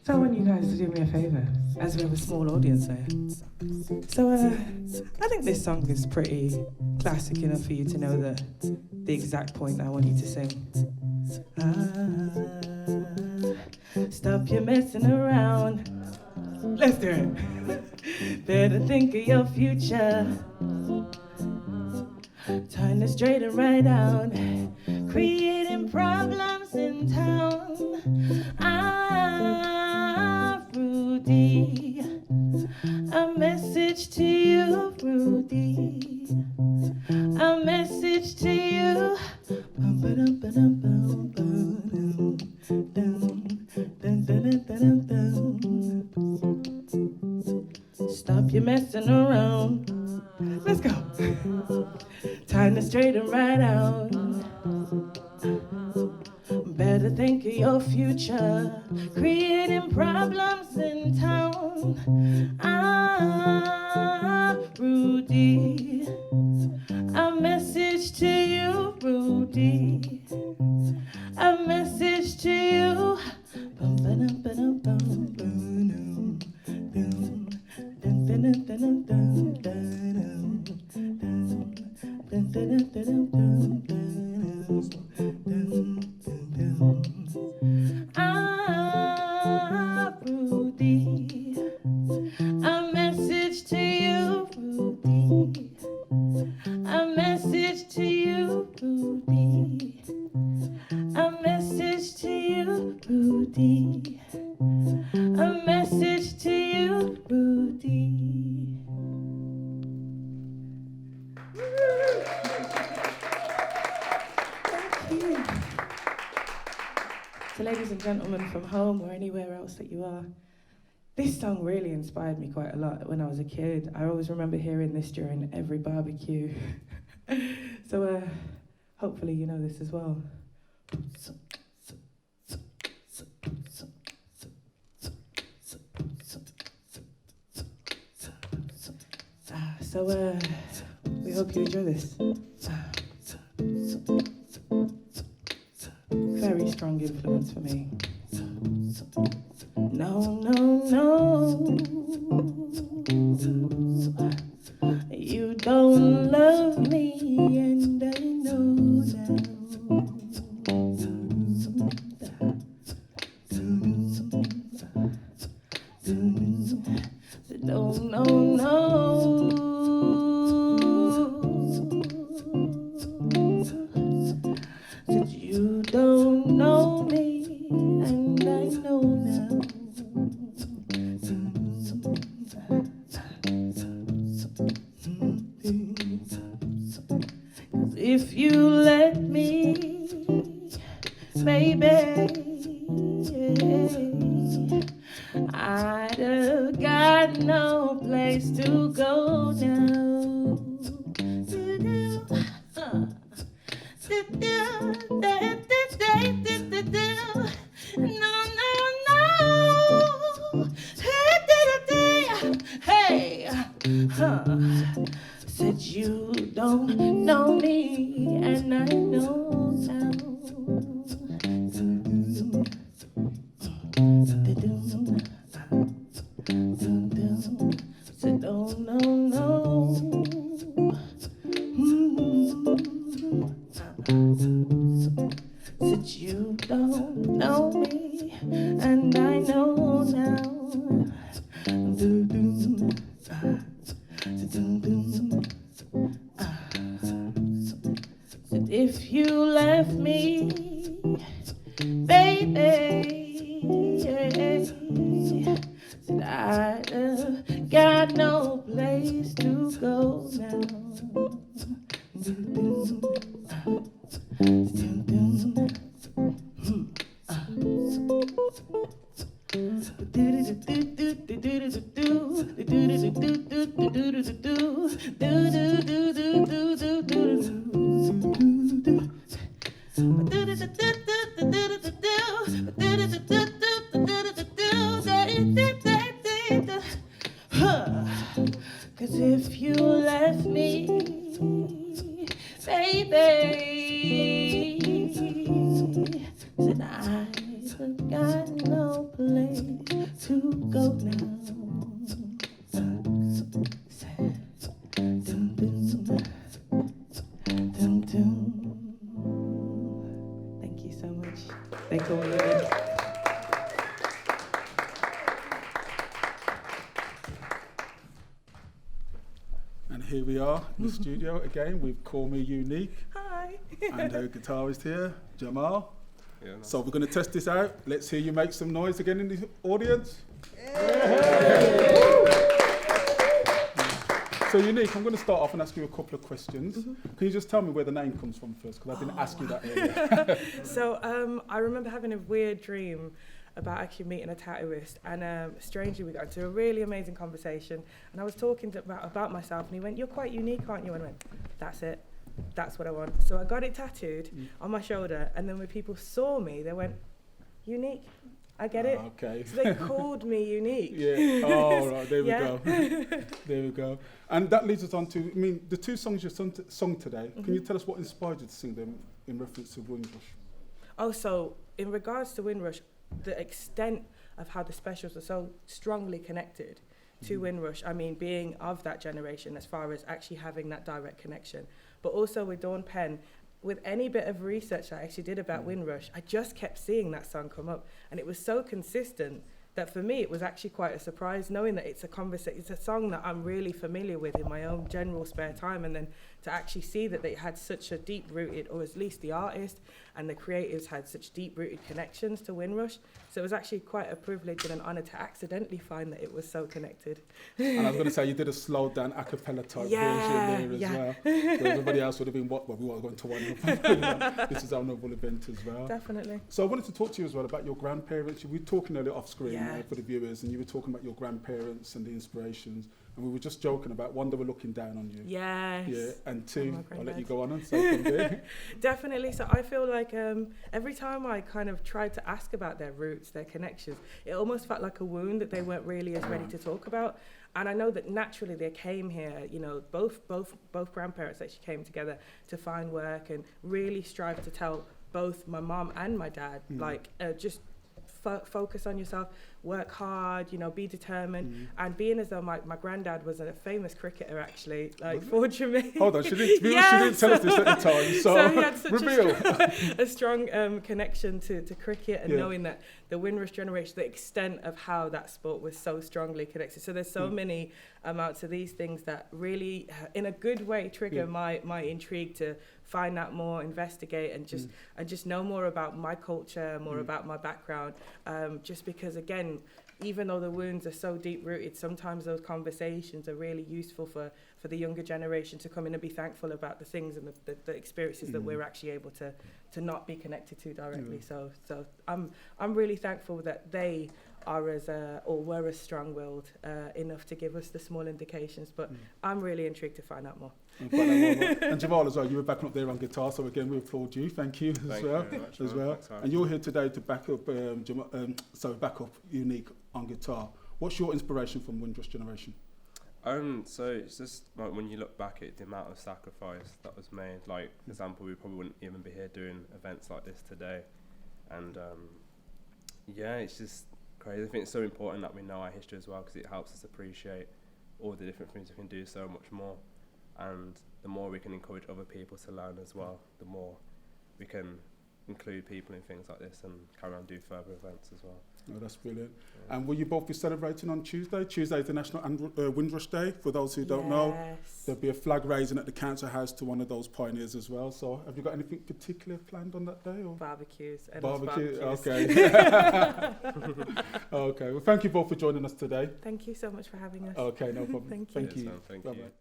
So I want you guys to do me a favour, as we have a small audience there. So I think this song is pretty classic enough for you to know the exact point I want you to sing. Stop your messing around. Let's do it. Better think of your future. Time to straighten right out. Creating problems in town. Rudy, a message to you, Rudy, a message to you. Stop your messing around. Let's go. Time to straighten right out. Better think of your future, creating problems in town. Rudy, a message to you, Rudy, a message to you. Rudy, a message to you, Rudy, a message to you, Rudy, a message to you, Rudy, a message to you, Rudy. Thank you. So ladies and gentlemen from home or anywhere else that you are, this song really inspired me quite a lot when I was a kid. I always remember hearing this during every barbecue. So hopefully you know this as well. So we hope you enjoy this. Very strong influence for me. No, no, no. You don't love me, and I know now. No, no, no. That you don't know me, and I know now. 'Cause if you let me, baby, I'd have got no place to go now. No, no, no. Hey, said you don't know me, and I know now. Said no, no, no. Said you don't know me, and I know now. Said if you left me, baby, said I'd have got no place to go now. Cause if you left me, baby, said I've got no place And here we are in the studio again with Call Me Unique. Hi. And her guitarist here, Jamal. Yeah, nice. So we're going to test this out. Let's hear you make some noise again in the audience. So Unique, I'm going to start off and ask you a couple of questions. Can you just tell me where the name comes from first? Because I didn't ask you that earlier. So I remember having a weird dream about actually meeting a tattooist, and strangely we got into a really amazing conversation, and I was talking about myself, and he went, "You're quite unique, aren't you?" And I went, "That's it. That's what I want." So I got it tattooed on my shoulder, and then when people saw me, they went, "Unique. I get it." Okay. So they called me Unique. Yeah. Oh, right. There we Yeah. go. There we go. And that leads us on to, I mean, the two songs you sung today. Can you tell us what inspired you to sing them in reference to Windrush? Oh, so in regards to Windrush, the extent of how the specials are so strongly connected to Windrush, I mean, being of that generation as far as actually having that direct connection. But also with Penn, with any bit of research I actually did about Windrush, I just kept seeing that song come up. And it was so consistent that for me, it was actually quite a surprise knowing that it's a song that I'm really familiar with in my own general spare time. And then to actually see that they had such a deep-rooted, or at least the artist and the creatives had such deep-rooted connections to Windrush. So it was actually quite a privilege and an honour to accidentally find that it was so connected. And I was going to say, you did a slowed down a cappella type version there as well. Where everybody else would have been, well, we want to go into one. This is our novel event as well. Definitely. So I wanted to talk to you as well about your grandparents. You were talking earlier off screen for the viewers, and you were talking about your grandparents and the inspirations. And we were just joking about, one, they were looking down on you. Yes. Yeah, and two, Oh, I'll let you go on and say from there. Definitely. So I feel like every time I kind of tried to ask about their roots, their connections, it almost felt like a wound that they weren't really as ready to talk about. And I know that naturally they came here, you know, both grandparents actually came together to find work and really strive to tell both my mom and my dad, just focus on yourself, work hard, you know, be determined. And being as though my granddad was a famous cricketer actually, like for Jamaica. Hold on, she didn't tell us this at the time, so he had such reveal. a strong connection to cricket, and knowing that the Windrush Generation, the extent of how that sport was so strongly connected. So there's so many amounts of these things that really, in a good way, trigger my intrigue to find out more, investigate, and just know more about my culture, more about my background. Just because, again, even though the wounds are so deep-rooted, sometimes those conversations are really useful for the younger generation to come in and be thankful about the things and the experiences that we're actually able to not be connected to directly. So I'm really thankful that they are were as strong-willed enough to give us the small indications, but I'm really intrigued to find out more. And Jamal as well, you were backing up there on guitar, so again we applaud you. Thank you Thank you very much, man. And you're here today to back up back up Unique on guitar. What's your inspiration from Windrush Generation? So it's just like when you look back at the amount of sacrifice that was made. Like, for example, we probably wouldn't even be here doing events like this today. And it's just crazy. I think it's so important that we know our history as well, because it helps us appreciate all the different things we can do so much more. And the more we can encourage other people to learn as well, the more we can include people in things like this and carry on do further events as well. Oh, that's brilliant. Yeah. And will you both be celebrating on Tuesday? Tuesday is the National Windrush Day. For those who don't know, there'll be a flag raising at the council house to one of those pioneers as well. So have you got anything particular planned on that day? Or? Barbecues. Okay. Okay. Well, thank you both for joining us today. Thank you so much for having us. Okay, no problem. Thank you. Thank you. Thank Bye-bye. you.